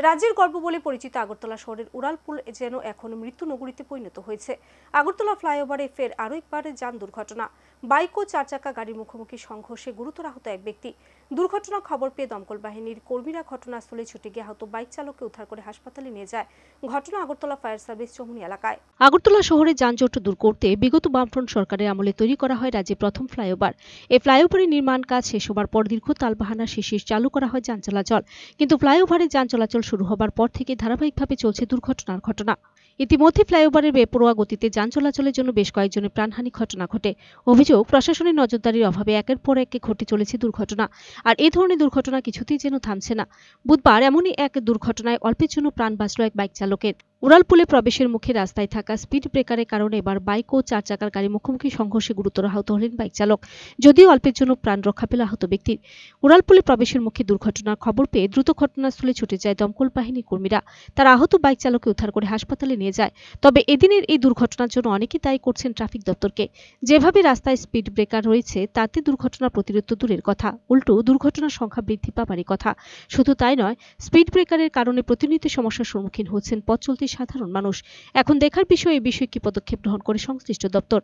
রাজ্যের গর্ব বলে পরিচিত আগরতলা শহরের উড়ালপুল যেন এখন মৃত্যু নগরীতে পরিণত হয়েছে। আগরতলা ফ্লাইওভারে ফের আরও একবার যান দুর্ঘটনা। বাইক ও চার চাকা গাড়ির মুখোমুখি সংঘর্ষে গুরুতর আহত এক ব্যক্তি। দুর্ঘটনা খবর পেয়ে দমকল বাহিনীর কর্মীরা ঘটনাস্থলে ছুটে গিয়ে আহত বাইক চালককে উদ্ধার করে হাসপাতালে নিয়ে যায়। ঘটনা আগরতলা ফায়ার সার্ভিস চৌমুহনী এলাকায়। আগরতলা শহরে যানজট দূর করতে বিগত বামফ্রন্ট সরকারের আমলে তৈরি করা হয় রাজ্যে প্রথম ফ্লাইওভার। এই ফ্লাইওভারের নির্মাণ কাজ শেষ হবার পর দীর্ঘ তালবাহানা শেষে চালু করা হয় যান চলাচল। কিন্তু ফ্লাইওভারে যান চলাচল শুরু হবার পর থেকে ধারাবাহিকভাবে চলছে দুর্ঘটনার ঘটনা। ইতিমধ্যে ফ্লাইওভারের বেপরোয়া গতিতে যান চলাচলের জন্য বেশ কয়েকজনের প্রাণহানি ঘটনা ঘটে। অভিযোগ, প্রশাসনের নজরদারির অভাবে একের পর এক ঘটে চলেছে দুর্ঘটনা। আর এই ধরনের দুর্ঘটনা কিছুতেই যেন থামছে না। বুধবার এমনই এক দুর্ঘটনায় অল্পের জন্য প্রাণ বাঁচল এক বাইক চালকের। উড়ালপুলে প্রবেশের মুখে রাস্তায় থাকা স্পিড ব্রেকারের কারণে এবার বাইক ও চার চাকার গাড়ি মুখোমুখি সংঘর্ষে গুরুতর আহত হলেন বাইক চালক। যদিও অল্পের জন্য প্রাণ রক্ষা পেল আহত ব্যক্তির। উড়ালপুলে প্রবেশের মুখে দুর্ঘটনার খবর পেয়ে দ্রুত ঘটনাস্থলে ছুটে যায় দমকল বাহিনীর কর্মীরা। তারা আহত বাইক চালককে উদ্ধার করে হাসপাতালে নিয়ে যায়। তবে এদিনের এই দুর্ঘটনার জন্য অনেকেই দায়ী করছেন ট্রাফিক দপ্তরকে। যেভাবে রাস্তায় স্পিড ব্রেকার রয়েছে তাতে দুর্ঘটনা প্রতিরোধ দূরের কথা, উল্টো দুর্ঘটনার সংখ্যা বৃদ্ধি পাবারই কথা। শুধু তাই নয়, স্পিড ব্রেকারের কারণে প্রতিনিয়ত সমস্যার সম্মুখীন হচ্ছেন পথ চলতি সাধারণ মানুষ। এখন দেখার বিষয়, এই বিষয়ে কি পদক্ষেপ গ্রহণ করে সংশ্লিষ্ট দপ্তর।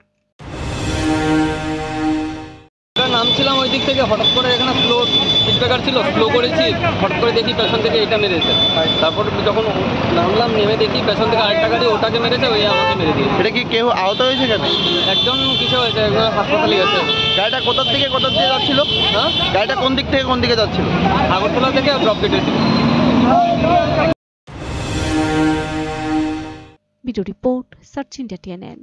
নামছিলাম ওই দিক থেকে, হঠাৎ করে এখানে স্পিড ব্রেকার ছিল, স্লো করেছি, হঠাৎ করে দেখি পেছন থেকে এটা মেরেছে। তারপর যখন নামলাম, নেমে দেখি পেছন থেকে আরেকটা গাড়ি ওটাকে মেরেছে, ওই আমাকে মেরে দিয়েছে। এটা কি কেউ আহত হয়েছে? কেন একজন কিছু হয়েছে, একজন হাসপাতালে গেছে। গাড়িটা কোথা থেকে কোথা দিয়ে যাচ্ছিল? হ্যাঁ, গাড়িটা কোন দিক থেকে কোন দিকে যাচ্ছিল? আগরতলা থেকে ড্রপ গেটে ছিল। Video report, search India TNN।